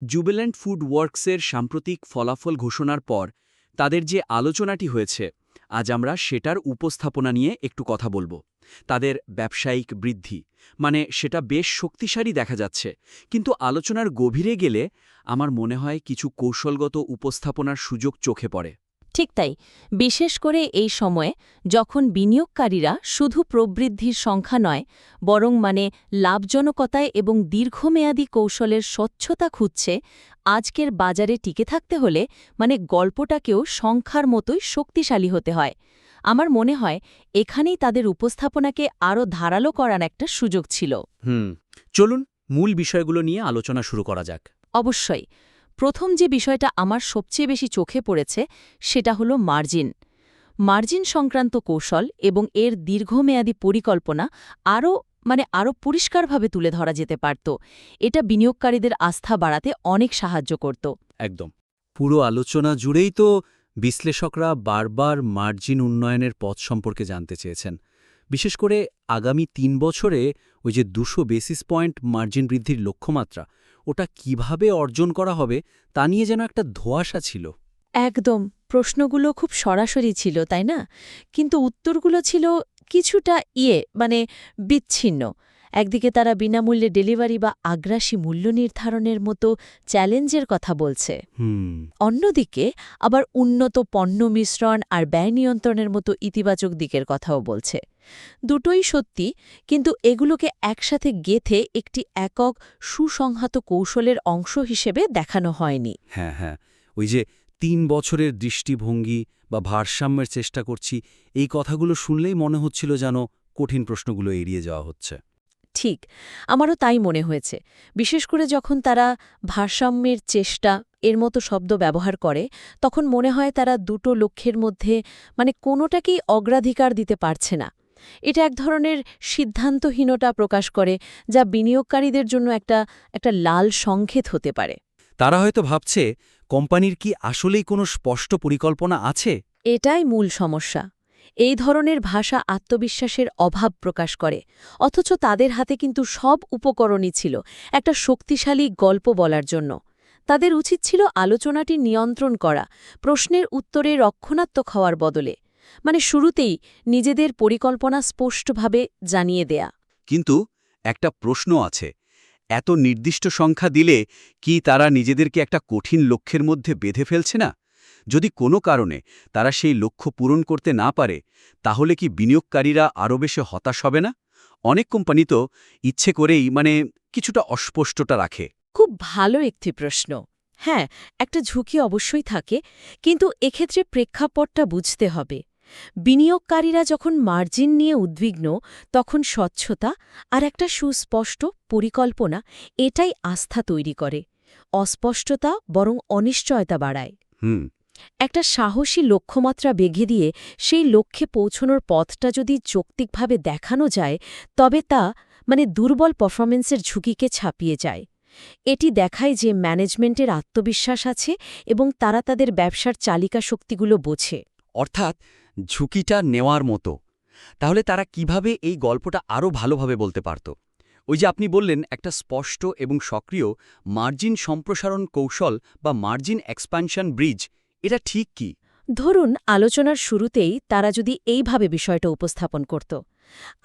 Jubilant food ওয়ার্কসের সাম্প্রতিক ফলাফল ঘোষণার পর তাদের যে আলোচনাটি হয়েছে, আজ আমরা সেটার উপস্থাপনা নিয়ে একটু কথা বলবো। তাদের ব্যবসায়িক বৃদ্ধি সেটা বেশ শক্তিশালী দেখা যাচ্ছে, কিন্তু আলোচনার গভীরে গেলে আমার মনে হয় কিছু কৌশলগত উপস্থাপনার সুযোগ চোখে পড়ে। ঠিক তাই, বিশেষ করে এই সময়ে যখন বিনিয়োগকারীরা শুধু প্রবৃদ্ধির সংখ্যা নয়, বরং লাভজনকতায় এবং দীর্ঘমেয়াদী কৌশলের স্বচ্ছতা খুঁজছে। আজকের বাজারে টিকে থাকতে হলে গল্পটাকেও সংখ্যার মতোই শক্তিশালী হতে হয়। আমার মনে হয় এখানেই তাদের উপস্থাপনাকে আরও ধারালো করার একটা সুযোগ ছিল। চলুন মূল বিষয়গুলো নিয়ে আলোচনা শুরু করা যাক। অবশ্যই। প্রথম যে বিষয়টা আমার সবচেয়ে বেশি চোখে পড়েছে সেটা হলো মার্জিন সংক্রান্ত কৌশল এবং এর দীর্ঘমেয়াদী পরিকল্পনা আরও পরিষ্কারভাবে তুলে ধরা যেতে পারত। এটা বিনিয়োগকারীদের আস্থা বাড়াতে অনেক সাহায্য করত। একদম। পুরো আলোচনা জুড়েই তো বিশ্লেষকরা বারবার মার্জিন উন্নয়নের পথ সম্পর্কে জানতে চেয়েছেন। বিশেষ করে আগামী ৩ বছরে ওই যে ২০০ বেসিস পয়েন্ট মার্জিন বৃদ্ধির লক্ষ্যমাত্রা, ওটা কিভাবে অর্জন করা হবে তা নিয়ে যেন একটা ধোঁয়াশা ছিল। একদম। প্রশ্নগুলো খুব সরাসরি ছিল, তাই না? কিন্তু উত্তরগুলো ছিল কিছুটা বিচ্ছিন্ন। একদিকে তারা বিনামূল্যে ডেলিভারি বা আগ্রাসী মূল্য নির্ধারণের মতো চ্যালেঞ্জের কথা বলছে, অন্যদিকে আবার উন্নত পণ্য মিশ্রণ আর ব্যয় নিয়ন্ত্রণের মতো ইতিবাচক দিকের কথাও বলছে। দুটোই সত্যি, কিন্তু এগুলোকে একসাথে গেঁথে একটি একক সুসংহত কৌশলের অংশ হিসেবে দেখানো হয়নি। হ্যাঁ, ওই যে ৩ বছরের দৃষ্টিভঙ্গি বা ভারসাম্যের চেষ্টা করছি, এই কথাগুলো শুনলেই মনে হচ্ছিল যেন কঠিন প্রশ্নগুলো এড়িয়ে যাওয়া হচ্ছে। ঠিক, আমারও তাই মনে হয়েছে। বিশেষ করে যখন তারা ভারসাম্যের চেষ্টা এর মতো শব্দ ব্যবহার করে, তখন মনে হয় তারা দুটো লক্ষ্যের মধ্যে কোনোটাকেই অগ্রাধিকার দিতে পারছে না। এটা এক ধরনের সিদ্ধান্তহীনতা প্রকাশ করে, যা বিনিয়োগকারীদের জন্য একটা লাল সংকেত হতে পারে। তারা হয়তো ভাবছে, কোম্পানির কি আসলেই কোনো স্পষ্ট পরিকল্পনা আছে? এটাই মূল সমস্যা। এই ধরনের ভাষা আত্মবিশ্বাসের অভাব প্রকাশ করে, অথচ তাদের হাতে কিন্তু সব উপকরণই ছিল একটা শক্তিশালী গল্প বলার জন্য। তাদের উচিত ছিল আলোচনাটি নিয়ন্ত্রণ করা, প্রশ্নের উত্তরে রক্ষণাত্মক হওয়ার বদলে শুরুতেই নিজেদের পরিকল্পনা স্পষ্টভাবে জানিয়ে দেয়া। কিন্তু একটা প্রশ্ন আছে, এত নির্দিষ্ট সংখ্যা দিলে কি তারা নিজেদেরকে একটা কঠিন লক্ষ্যের মধ্যে বেঁধে ফেলছে না? যদি কোনো কারণে তারা সেই লক্ষ্য পূরণ করতে না পারে, তাহলে কি বিনিয়োগকারীরা আরও বেশি হতাশ হবে না? অনেক কোম্পানি তো ইচ্ছে করেই কিছুটা অস্পষ্টতা রাখে। খুব ভালো একটি প্রশ্ন। হ্যাঁ, একটা ঝুঁকি অবশ্যই থাকে, কিন্তু এক্ষেত্রে প্রেক্ষাপটটা বুঝতে হবে। বিনিয়োগকারীরা যখন মার্জিন নিয়ে উদ্বিগ্ন, তখন স্বচ্ছতা আর একটা সুস্পষ্ট পরিকল্পনা এটাই আস্থা তৈরি করে। অস্পষ্টতা বরং অনিশ্চয়তা বাড়ায়। একটা সাহসী লক্ষ্যমাত্রা বেঁধে দিয়ে সেই লক্ষ্যে পৌঁছনোর পথটা যদি যৌক্তিকভাবে দেখানো যায়, তবে তা দুর্বল পারফরমেন্সের ঝুঁকিকে ছাপিয়ে যায়। এটি দেখায় যে ম্যানেজমেন্টের আত্মবিশ্বাস আছে এবং তারা তাদের ব্যবসার চালিকা শক্তিগুলো বোঝে। অর্থাৎ ঝুঁকিটা নেওয়ার মতো। তাহলে তারা কিভাবে এই গল্পটা আরও ভালোভাবে বলতে পারত? ওই যে আপনি বললেন, একটা স্পষ্ট এবং সক্রিয় মার্জিন সম্প্রসারণ কৌশল বা মার্জিন এক্সপ্যানশন ব্রিজ, এটা ঠিক কি? ধরুন, আলোচনার শুরুতেই তারা যদি এইভাবে বিষয়টা উপস্থাপন করত: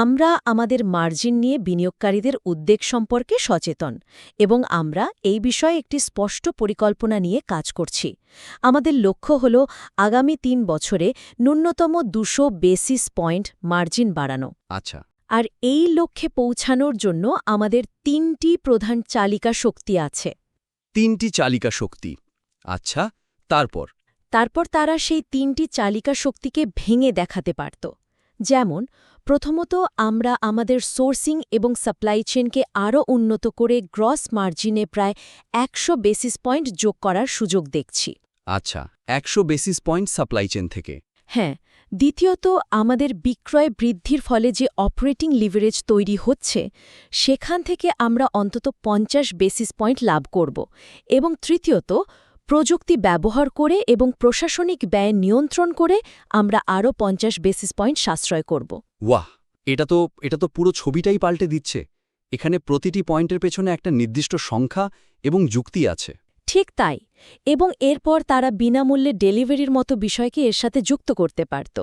আমরা আমাদের মার্জিন নিয়ে বিনিয়োগকারীদের উদ্বেগ সম্পর্কে সচেতন এবং আমরা এই বিষয়ে একটি স্পষ্ট পরিকল্পনা নিয়ে কাজ করছি। আমাদের লক্ষ্য হল আগামী ৩ বছরে ন্যূনতম ২০০ বেসিস পয়েন্ট মার্জিন বাড়ানো। আচ্ছা। আর এই লক্ষ্যে পৌঁছানোর জন্য আমাদের ৩টি প্রধান চালিকা শক্তি আছে। ৩টি চালিকা শক্তি। আচ্ছা, তারপর তারা সেই ৩টি চালিকা শক্তিকে ভেঙে দেখাতে পারত। যেমন, প্রথমত, আমরা আমাদের সোর্সিং এবং সাপ্লাই চেনকে আরও উন্নত করে গ্রস মার্জিনে প্রায় ১০০ বেসিস পয়েন্ট যোগ করার সুযোগ দেখছি। আচ্ছা, ১০০ বেসিস পয়েন্ট সাপ্লাই চেন থেকে। হ্যাঁ। দ্বিতীয়ত, আমাদের বিক্রয় বৃদ্ধির ফলে যে অপারেটিং লিভারেজ তৈরি হচ্ছে, সেখান থেকে আমরা অন্তত ৫০ বেসিস পয়েন্ট লাভ করব। এবং তৃতীয়ত, প্রযুক্তি ব্যবহার করে এবং প্রশাসনিক ব্যয় নিয়ন্ত্রণ করে আমরা আরও ৫০ বেসিস পয়েন্ট সাশ্রয় করব। ওয়াহ, এটা তো পুরো ছবিটাই পাল্টে দিচ্ছে। এখানে প্রতিটি পয়েন্টের পেছনে একটা নির্দিষ্ট সংখ্যা এবং যুক্তি আছে। ঠিক তাই, এবং এরপর তারা বিনামূল্যে ডেলিভারির মতো বিষয়কে এর সাথে যুক্ত করতে পারত।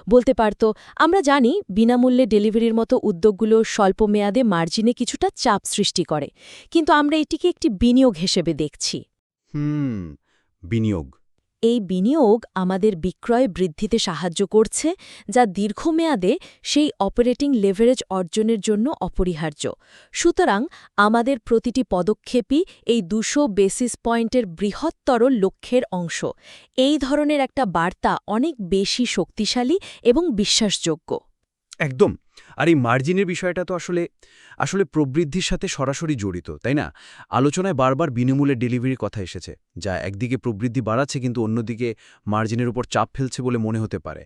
বলতে পারত, আমরা জানি বিনামূল্যে ডেলিভারির মতো উদ্যোগগুলো স্বল্প মেয়াদে মার্জিনে কিছুটা চাপ সৃষ্টি করে, কিন্তু আমরা এটিকে একটি বিনিয়োগ হিসেবে দেখছি। বিনিয়োগ। এই বিনিয়োগ আমাদের বিক্রয় বৃদ্ধিতে সাহায্য করছে, যা দীর্ঘমেয়াদে সেই অপারেটিং লেভারেজ অর্জনের জন্য অপরিহার্য। সুতরাং আমাদের প্রতিটি পদক্ষেপই এই 200 বেসিস পয়েন্টের বৃহত্তর লক্ষ্যের অংশ। এই ধরনের একটা বার্তা অনেক বেশি শক্তিশালী এবং বিশ্বাসযোগ্য। একদম। আর এই মার্জিনের বিষয়টা তো আসলে প্রবৃদ্ধির সাথে সরাসরি জড়িত, তাই না? আলোচনায় বারবার বিনামূল্যে ডেলিভারির কথা এসেছে, যা একদিকে প্রবৃদ্ধি বাড়াচ্ছে কিন্তু অন্যদিকে মার্জিনের উপর চাপ ফেলছে বলে মনে হতে পারে।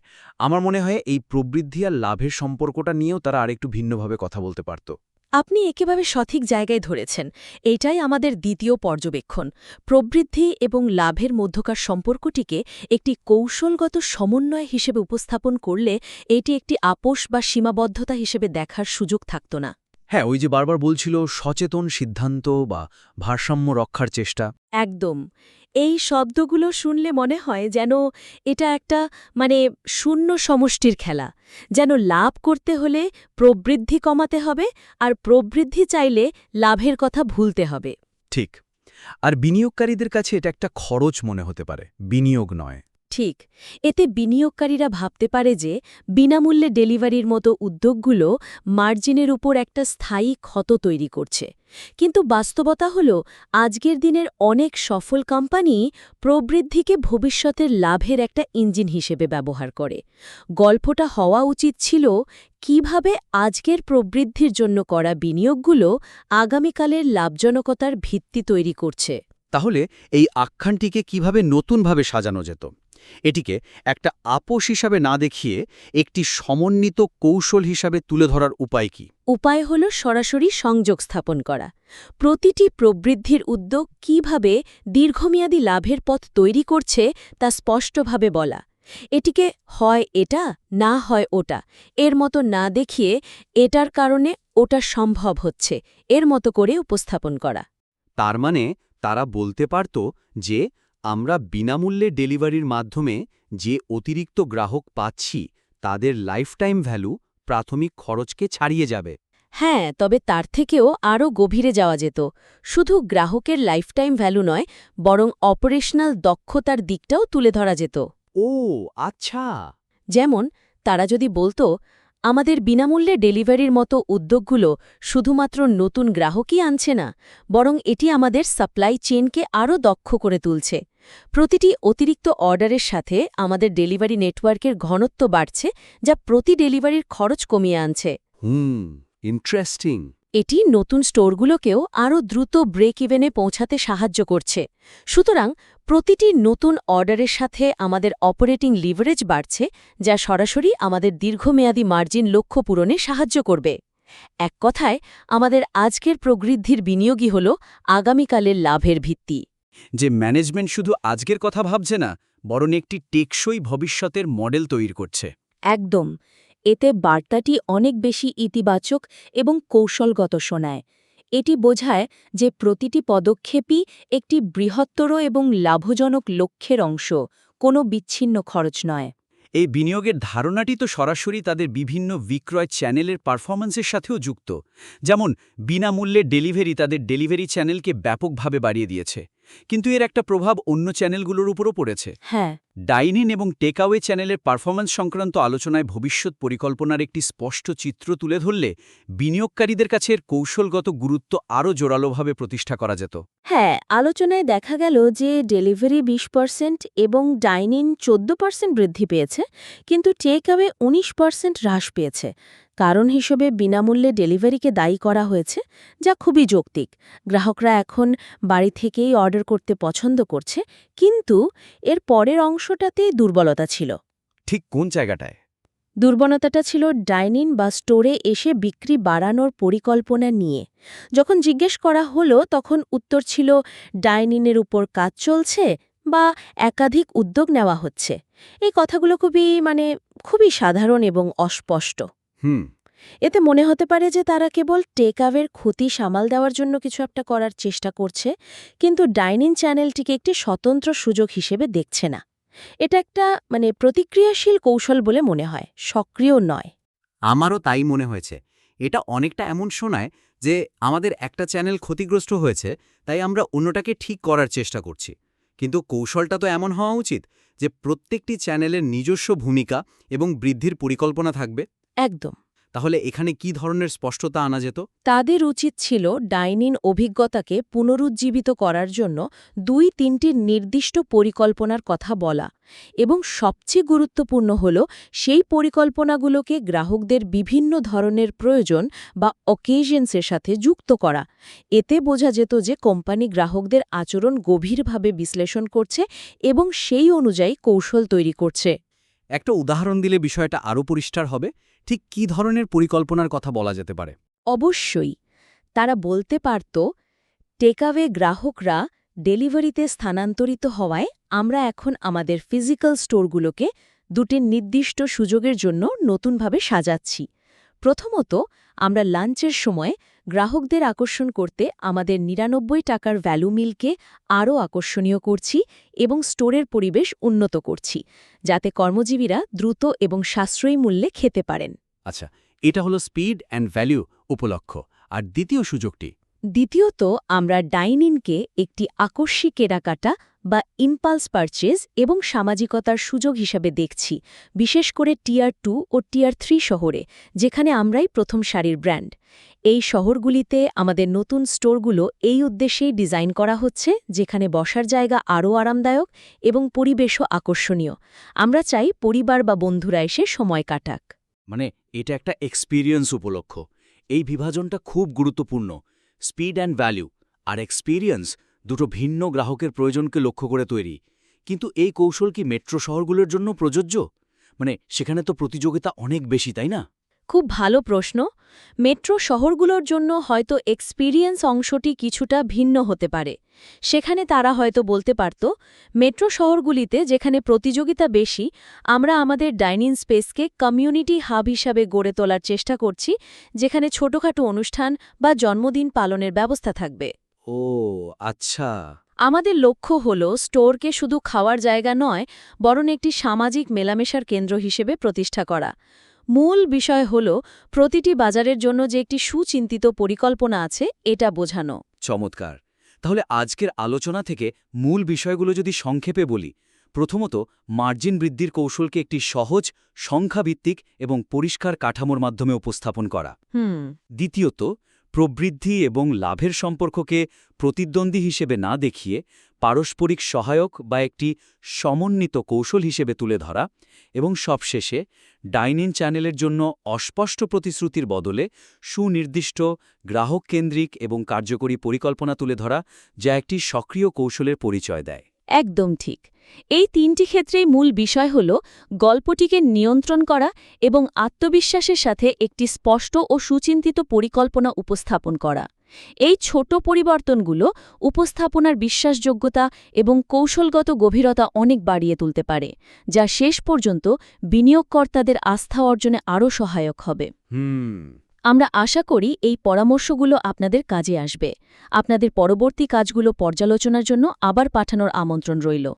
আমার মনে হয় এই প্রবৃদ্ধি আর লাভের সম্পর্কটা নিয়েও তারা আরেকটু ভিন্নভাবে কথা বলতে পারত। আপনি একেবারে সঠিক জায়গায় ধরেছেন। এটাই আমাদের দ্বিতীয় পর্যবেক্ষণ। প্রবৃদ্ধি এবং লাভের মধ্যকার সম্পর্কটিকে একটি কৌশলগত সমন্বয় হিসেবে উপস্থাপন করলে এটি একটি আপোষ বা সীমাবদ্ধতা হিসেবে দেখার সুযোগ থাকত না। হ্যাঁ, ওই যে বারবার বলছিল সচেতন সিদ্ধান্ত বা ভারসাম্য রক্ষার চেষ্টা। একদম। এই শব্দগুলো শুনলে মনে হয় যেন এটা একটা শূন্য সমষ্টির খেলা। যেন লাভ করতে হলে প্রবৃদ্ধি কমাতে হবে, আর প্রবৃদ্ধি চাইলে লাভের কথা ভুলতে হবে। ঠিক। আর বিনিয়োগকারীদের কাছে এটা একটা খরচ মনে হতে পারে, বিনিয়োগ নয়। ঠিক। এতে বিনিয়োগকারীরা ভাবতে পারে যে বিনামূল্যে ডেলিভারির মতো উদ্যোগগুলো মার্জিনের উপর একটা স্থায়ী ক্ষত তৈরি করছে। কিন্তু বাস্তবতা হল, আজকের দিনের অনেক সফল কোম্পানি প্রবৃদ্ধিকে ভবিষ্যতের লাভের একটা ইঞ্জিন হিসেবে ব্যবহার করে। গল্পটা হওয়া উচিত ছিল কিভাবে আজকের প্রবৃদ্ধির জন্য করা বিনিয়োগগুলো আগামীকালের লাভজনকতার ভিত্তি তৈরি করছে। তাহলে এই আখ্যানটিকে কিভাবে নতুনভাবে সাজানো যেত? এটিকে একটা আপোষ হিসাবে না দেখিয়ে একটি সমন্বিত কৌশল হিসাবে তুলে ধরার উপায় কি? উপায় হল সরাসরি সংযোগ স্থাপন করা। প্রতিটি প্রবৃদ্ধির উদ্যোগ কিভাবে দীর্ঘমেয়াদী লাভের পথ তৈরি করছে তা স্পষ্টভাবে বলা। এটিকে হয় এটা, না হয় ওটা এর মতো না দেখিয়ে এটার কারণে ওটা সম্ভব হচ্ছে এর মতো করে উপস্থাপন করা। তার মানে তারা বলতে পারত যে আমরা বিনামূল্যে ডেলিভারির মাধ্যমে যে অতিরিক্ত গ্রাহক পাচ্ছি তাদের লাইফটাইম ভ্যালু প্রাথমিক খরচকে ছাড়িয়ে যাবে। হ্যাঁ, তবে তার থেকেও আরও গভীরে যাওয়া যেত। শুধু গ্রাহকের লাইফটাইম ভ্যালু নয়, বরং অপারেশনাল দক্ষতার দিকটাও তুলে ধরা যেত। ও আচ্ছা। যেমন তারা যদি বলতো, আমাদের বিনামূল্যে ডেলিভারির মতো উদ্যোগগুলো শুধুমাত্র নতুন গ্রাহকই আনছে না, বরং এটি আমাদের সাপ্লাই চেইনকে আরও দক্ষ করে তুলছে। প্রতিটি অতিরিক্ত অর্ডারের সাথে আমাদের ডেলিভারি নেটওয়ার্কের ঘনত্ব বাড়ছে, যা প্রতি ডেলিভারির খরচ কমিয়ে আনছে। ইন্টারেস্টিং। এটি নতুন স্টোরগুলোকেও আরও দ্রুত ব্রেক ইভেনে পৌঁছাতে সাহায্য করছে। সুতরাং প্রতিটি নতুন অর্ডারের সাথে আমাদের অপারেটিং লিভারেজ বাড়ছে, যা সরাসরি আমাদের দীর্ঘমেয়াদী মার্জিন লক্ষ্য পূরণে সাহায্য করবে। এক কথায়, আমাদের আজকের প্রবৃদ্ধির বিনিয়োগই হল আগামীকালের লাভের ভিত্তি। যে ম্যানেজমেন্ট শুধু আজকের কথা ভাবছে না, বরং একটি টেকসই ভবিষ্যতের মডেল তৈরি করছে। একদম। এতে বার্তাটি অনেক বেশি ইতিবাচক এবং কৌশলগত শোনায়। এটি বোঝায় যে প্রতিটি পদক্ষেপই একটি বৃহত্তর এবং লাভজনক লক্ষ্যের অংশ, কোনো বিচ্ছিন্ন খরচ নয়। এই বিনিয়োগের ধারণাটি তো সরাসরি তাদের বিভিন্ন বিক্রয় চ্যানেলের পারফরম্যান্সের সাথেও যুক্ত। যেমন বিনামূল্যে ডেলিভারি তাদের ডেলিভারি চ্যানেলকে ব্যাপকভাবে বাড়িয়ে দিয়েছে, কিন্তু এর একটা প্রভাব অন্য চ্যানেলগুলোর উপরও পড়েছে। হ্যাঁ, ডাইন ইন এবং টেকঅ্যাওয়ে চ্যানেলের পারফরম্যান্স সংক্রান্ত আলোচনায় ভবিষ্যৎ পরিকল্পনার একটি স্পষ্ট চিত্র তুলে ধরলে বিনিয়োগকারীদের কাছে এর কৌশলগত গুরুত্ব আরও জোরালোভাবে প্রতিষ্ঠা করা যেত। হ্যাঁ, আলোচনায় দেখা গেল যে ডেলিভারি 20% এবং ডাইন ইন 14% বৃদ্ধি পেয়েছে, কিন্তু টেক অ্যাওয়ে 19% হ্রাস পেয়েছে। কারণ হিসেবে বিনামূল্যে ডেলিভারিকে দায়ী করা হয়েছে, যা খুবই যৌক্তিক। গ্রাহকরা এখন বাড়ি থেকেই অর্ডার করতে পছন্দ করছে, কিন্তু এর পরের অংশটাতেই দুর্বলতা ছিল। ঠিক কোন জায়গাটায়? দুর্বলতাটা ছিল ডাইন ইন বা স্টোরে এসে বিক্রি বাড়ানোর পরিকল্পনা নিয়ে। যখন জিজ্ঞেস করা হলো তখন উত্তর ছিল ডাইন ইনের উপর কাজ চলছে বা একাধিক উদ্যোগ নেওয়া হচ্ছে। এই কথাগুলো খুবই সাধারণ এবং অস্পষ্ট। এতে মনে হতে পারে যে তারা কেবল টেক অ্যাওয়ের ক্ষতি সামাল দেওয়ার জন্য কিছু একটা করার চেষ্টা করছে, কিন্তু ডাইনিং চ্যানেলটিকে একটি স্বতন্ত্র সুযোগ হিসেবে দেখছে না। এটা একটা প্রতিক্রিয়াশীল কৌশল বলে মনে হয়, সক্রিয় নয়। আমারও তাই মনে হয়েছে। এটা অনেকটা এমন শোনায় যে আমাদের একটা চ্যানেল ক্ষতিগ্রস্ত হয়েছে, তাই আমরা অন্যটাকে ঠিক করার চেষ্টা করছি। কিন্তু কৌশলটা তো এমন হওয়া উচিত যে প্রত্যেকটি চ্যানেলের নিজস্ব ভূমিকা এবং বৃদ্ধির পরিকল্পনা থাকবে। একদম। তাহলে এখানে কি ধরনের স্পষ্টতা আনা যেত? তাদের উচিত ছিল ডাইনিং অভিজ্ঞতাকে পুনরুজ্জীবিত করার জন্য ২-৩টি নির্দিষ্ট পরিকল্পনার কথা বলা, এবং সবচেয়ে গুরুত্বপূর্ণ হল সেই পরিকল্পনাগুলোকে গ্রাহকদের বিভিন্ন ধরনের প্রয়োজন বা অকেশনসের সাথে যুক্ত করা। এতে বোঝা যেত যে কোম্পানি গ্রাহকদের আচরণ গভীরভাবে বিশ্লেষণ করছে এবং সেই অনুযায়ী কৌশল তৈরি করছে। একটা উদাহরণ দিলে বিষয়টা আরও পরিষ্কার হবে। ঠিক কী ধরনের পরিকল্পনার কথা বলা যেতে পারে? অবশ্যই তারা বলতে পারত, টেকঅ্যাওয়ে গ্রাহকরা ডেলিভারিতে স্থানান্তরিত হওয়ায় আমরা এখন আমাদের ফিজিক্যাল স্টোরগুলোকে ২টি নির্দিষ্ট সুযোগের জন্য নতুনভাবে সাজাচ্ছি। প্রথমত, আমরা লাঞ্চের সময় গ্রাহকদের আকর্ষণ করতে আমাদের ৯৯ টাকার ভ্যালু মিলকে আরও আকর্ষণীয় করছি এবং স্টোরের পরিবেশ উন্নত করছি, যাতে কর্মজীবীরা দ্রুত এবং সাশ্রয়ী মূল্যে খেতে পারেন। আচ্ছা, এটা হলো স্পিড অ্যান্ড ভ্যালু উপলক্ষ। আর দ্বিতীয় সুযোগটি? দ্বিতীয়ত, আমরা ডাইনিংকে একটি আকস্মিক কেনাকাটা বা ইম্পালস পারচেজ এবং সামাজিকতার সুযোগ হিসাবে দেখছি, বিশেষ করে টিয়ার 2 ও টিয়ার 3 শহরে, যেখানে আমরাই প্রথম সারির ব্র্যান্ড। এই শহরগুলিতে আমাদের নতুন স্টোরগুলো এই উদ্দেশ্যেই ডিজাইন করা হচ্ছে, যেখানে বসার জায়গা আরও আরামদায়ক এবং পরিবেশও আকর্ষণীয়। আমরা চাই পরিবার বা বন্ধুরা এসে সময় কাটাক। মানে এটা একটা এক্সপেরিয়েন্স উপলক্ষ। এই বিভাজনটা খুব গুরুত্বপূর্ণ। স্পিড অ্যান্ড ভ্যালু আর এক্সপেরিয়েন্স দুটো ভিন্ন গ্রাহকের প্রয়োজনকে লক্ষ্য করে তৈরি। কিন্তু এই কৌশল কি মেট্রো শহরগুলোর জন্য প্রযোজ্য? সেখানে তো প্রতিযোগিতা অনেক বেশি, তাই না? খুব ভালো প্রশ্ন। মেট্রো শহরগুলোর জন্য হয়তো এক্সপেরিয়েন্স অংশটি কিছুটা ভিন্ন হতে পারে। সেখানে তারা হয়তো বলতে পারত, মেট্রো শহরগুলিতে যেখানে প্রতিযোগিতা বেশি, আমরা আমাদের ডাইনিং স্পেসকে কমিউনিটি হাব হিসাবে গড়ে তোলার চেষ্টা করছি, যেখানে ছোটখাটো অনুষ্ঠান বা জন্মদিন পালনের ব্যবস্থা থাকবে। ও আচ্ছা। আমাদের লক্ষ্য হল স্টোরকে শুধু খাওয়ার জায়গা নয়, বরং একটি সামাজিক মেলামেশার কেন্দ্র হিসেবে প্রতিষ্ঠা করা। মূল বিষয় হল প্রতিটি বাজারের জন্য যে একটি সুচিন্তিত পরিকল্পনা আছে, এটা বোঝানো। চমৎকার। তাহলে আজকের আলোচনা থেকে মূল বিষয়গুলো যদি সংক্ষেপে বলি, প্রথমত, মার্জিন বৃদ্ধির কৌশলকে একটি সহজ, সংখ্যাভিত্তিক এবং পরিষ্কার কাঠামোর মাধ্যমে উপস্থাপন করা। দ্বিতীয়ত, প্রবৃদ্ধি এবং লাভের সম্পর্ককে প্রতিদ্বন্দ্বী হিসেবে না দেখিয়ে পারস্পরিক সহায়ক বা একটি সমন্বিত কৌশল হিসেবে তুলে ধরা। এবং সবশেষে, ডাইনিং চ্যানেলের জন্য অস্পষ্ট প্রতিশ্রুতির বদলে সুনির্দিষ্ট, গ্রাহককেন্দ্রিক এবং কার্যকরী পরিকল্পনা তুলে ধরা, যা একটি সক্রিয় কৌশলের পরিচয় দেয়। একদম ঠিক। এই 3টি ক্ষেত্রেই মূল বিষয় হল গল্পটিকে নিয়ন্ত্রণ করা এবং আত্মবিশ্বাসের সাথে একটি স্পষ্ট ও সুচিন্তিত পরিকল্পনা উপস্থাপন করা। এই ছোট পরিবর্তনগুলো উপস্থাপনার বিশ্বাসযোগ্যতা এবং কৌশলগত গভীরতা অনেক বাড়িয়ে তুলতে পারে, যা শেষ পর্যন্ত বিনিয়োগকর্তাদের আস্থা অর্জনে আরও সহায়ক হবে। আমরা আশা করি এই পরামর্শগুলো আপনাদের কাজে আসবে। আপনাদের পরবর্তী কাজগুলো পর্যালোচনার জন্য আবার পাঠানোর আমন্ত্রণ রইল।